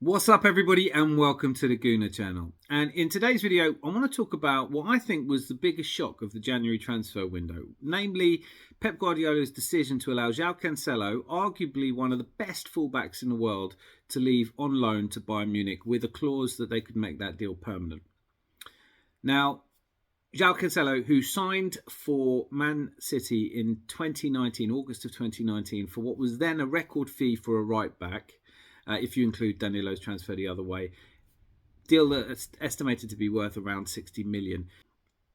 What's up, everybody, and welcome to the Gooner channel. And in today's video, I want to talk about what I think was the biggest shock of the January transfer window, namely Pep Guardiola's decision to allow Joao Cancelo, arguably one of the best fullbacks in the world, to leave on loan to Bayern Munich with a clause that they could make that deal permanent. Now, Joao Cancelo, who signed for Man City in 2019, August of 2019, for what was then a record fee for a right back, if you include Danilo's transfer the other way, deal that's estimated to be worth around 60 million.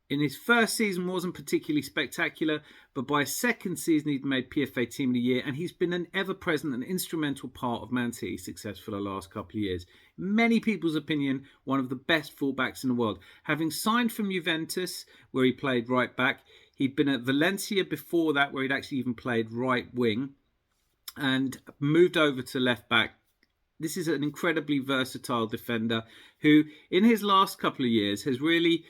In his first season wasn't particularly spectacular, but by his second season he'd made PFA Team of the Year, and he's been an ever-present and instrumental part of Man City's success for the last couple of years. In many people's opinion, one of the best fullbacks in the world. Having signed from Juventus, where he played right back, he'd been at Valencia before that, where he'd actually even played right wing, and moved over to left back. This is an incredibly versatile defender who, in his last couple of years, has really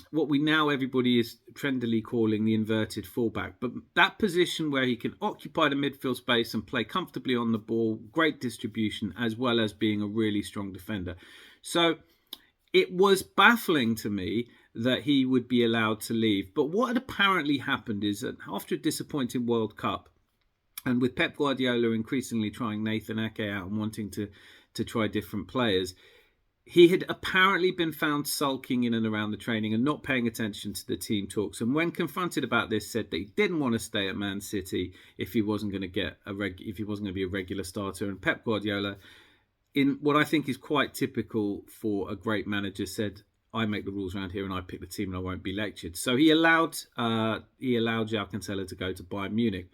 what we now everybody is trendily calling the inverted fullback. But that position where he can occupy the midfield space and play comfortably on the ball, great distribution, as well as being a really strong defender. So it was baffling to me that he would be allowed to leave. But what had apparently happened is that after a disappointing World Cup, and with Pep Guardiola increasingly trying Nathan Ake out and wanting to try different players, he had apparently been found sulking in and around the training and not paying attention to the team talks. And when confronted about this, said that he didn't want to stay at Man City if he wasn't going to get if he wasn't going to be a regular starter. And Pep Guardiola, in what I think is quite typical for a great manager, said, "I make the rules around here and I pick the team and I won't be lectured." So he allowed Joao Cancelo to go to Bayern Munich.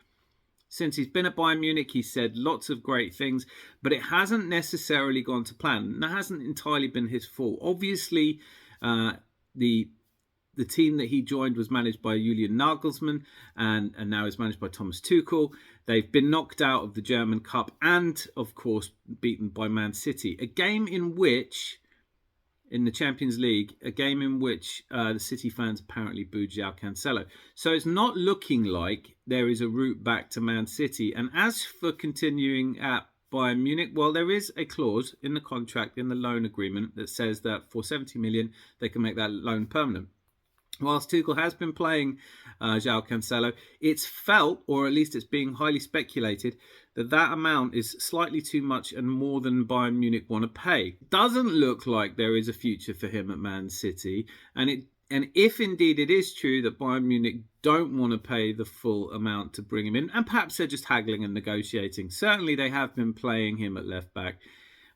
Since he's been at Bayern Munich, he said lots of great things, but it hasn't necessarily gone to plan. And that hasn't entirely been his fault. Obviously, the team that he joined was managed by Julian Nagelsmann and now is managed by Thomas Tuchel. They've been knocked out of the German Cup and, of course, beaten by Man City. A game in which, in the Champions League, a game in which the City fans apparently booed Joao Cancelo. So it's not looking like there is a route back to Man City. And as for continuing at Bayern Munich, well, there is a clause in the contract, in the loan agreement, that says that for 70 million, they can make that loan permanent. Whilst Tuchel has been playing Joao Cancelo, it's felt, or at least it's being highly speculated, that amount is slightly too much and more than Bayern Munich want to pay. Doesn't look like there is a future for him at Man City. And if indeed it is true that Bayern Munich don't want to pay the full amount to bring him in, and perhaps they're just haggling and negotiating. Certainly they have been playing him at left back.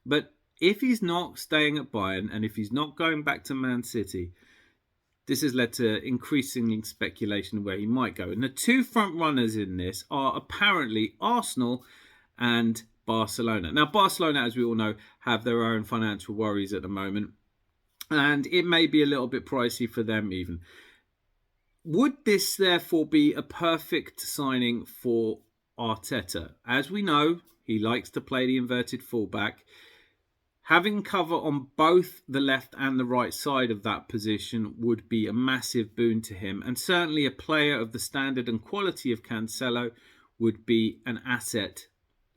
But if he's not staying at Bayern and if he's not going back to Man City, this has led to increasing speculation of where he might go. And the two front runners in this are apparently Arsenal and Barcelona. Now, Barcelona, as we all know, have their own financial worries at the moment, and it may be a little bit pricey for them even. Would this therefore be a perfect signing for Arteta? As we know, he likes to play the inverted fullback. Having cover on both the left and the right side of that position would be a massive boon to him. And certainly a player of the standard and quality of Cancelo would be an asset,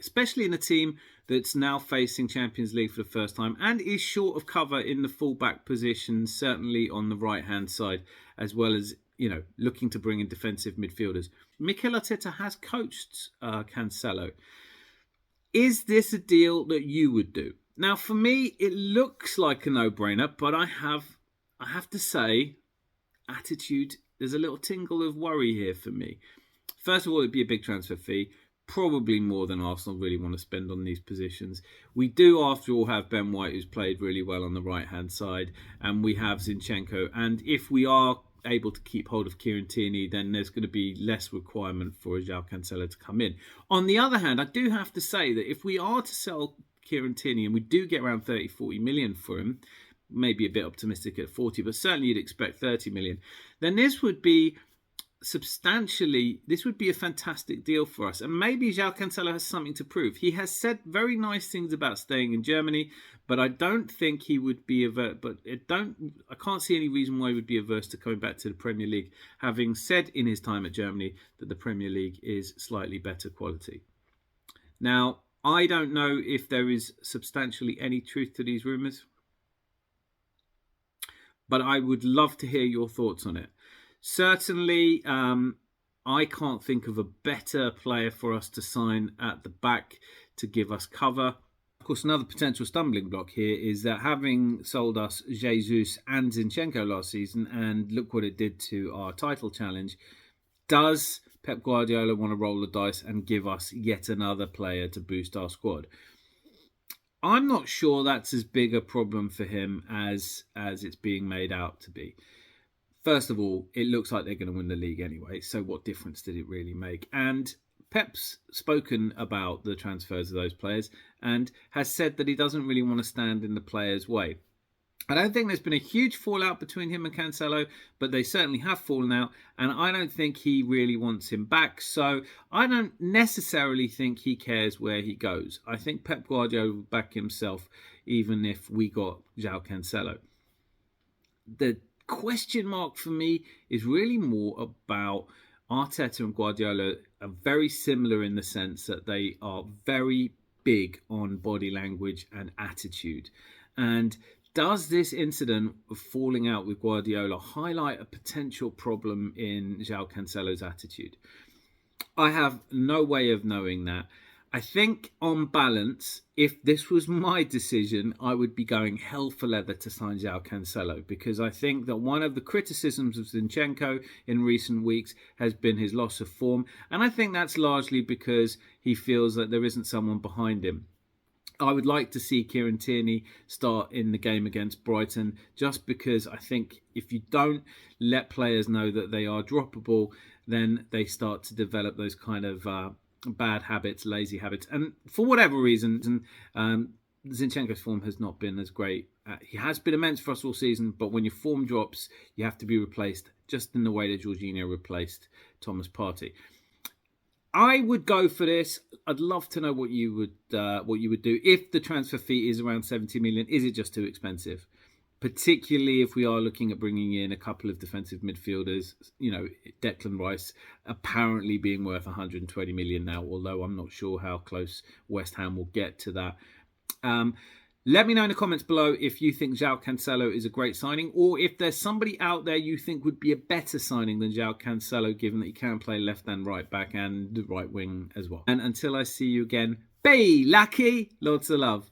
especially in a team that's now facing Champions League for the first time and is short of cover in the fullback position, certainly on the right-hand side, as well as, looking to bring in defensive midfielders. Mikel Arteta has coached Cancelo. Is this a deal that you would do? Now, for me, it looks like a no-brainer, but I have to say, attitude, there's a little tingle of worry here for me. First of all, it'd be a big transfer fee, probably more than Arsenal really want to spend on these positions. We do, after all, have Ben White, who's played really well on the right-hand side, and we have Zinchenko. And if we are able to keep hold of Kieran Tierney, then there's going to be less requirement for Joao Cancelo to come in. On the other hand, I do have to say that if we are to sell Kieran Tierney and we do get around 30-40 million for him, maybe a bit optimistic at 40, but certainly you'd expect 30 million, then this would be a fantastic deal for us. And maybe Joao Cancelo has something to prove. He has said very nice things about staying in Germany, but I don't think he would be I can't see any reason why he would be averse to coming back to the Premier League, having said in his time at Germany that the Premier League is slightly better quality. Now, I don't know if there is substantially any truth to these rumours, but I would love to hear your thoughts on it. Certainly, I can't think of a better player for us to sign at the back to give us cover. Of course, another potential stumbling block here is that having sold us Jesus and Zinchenko last season, and look what it did to our title challenge, does Pep Guardiola want to roll the dice and give us yet another player to boost our squad? I'm not sure that's as big a problem for him as it's being made out to be. First of all, it looks like they're going to win the league anyway, so what difference did it really make? And Pep's spoken about the transfers of those players and has said that he doesn't really want to stand in the players' way. I don't think there's been a huge fallout between him and Cancelo, but they certainly have fallen out, and I don't think he really wants him back. So I don't necessarily think he cares where he goes. I think Pep Guardiola will back himself even if we got Joao Cancelo. The question mark for me is really more about Arteta and Guardiola are very similar in the sense that they are very big on body language and attitude. And does this incident of falling out with Guardiola highlight a potential problem in Joao Cancelo's attitude? I have no way of knowing that. I think on balance, if this was my decision, I would be going hell for leather to sign Joao Cancelo, because I think that one of the criticisms of Zinchenko in recent weeks has been his loss of form, and I think that's largely because he feels that there isn't someone behind him. I would like to see Kieran Tierney start in the game against Brighton, just because I think if you don't let players know that they are droppable, then they start to develop those kind of bad habits, lazy habits. And for whatever reason, Zinchenko's form has not been as great. He has been immense for us all season, but when your form drops, you have to be replaced, just in the way that Jorginho replaced Thomas Partey. I would go for this. I'd love to know what you would do if the transfer fee is around 70 million. Is it just too expensive? Particularly if we are looking at bringing in a couple of defensive midfielders. You know, Declan Rice apparently being worth 120 million now, although I'm not sure how close West Ham will get to that. Let me know in the comments below if you think Joao Cancelo is a great signing, or if there's somebody out there you think would be a better signing than Joao Cancelo, given that he can play left and right back and right wing as well. And until I see you again, be lucky, lots of love.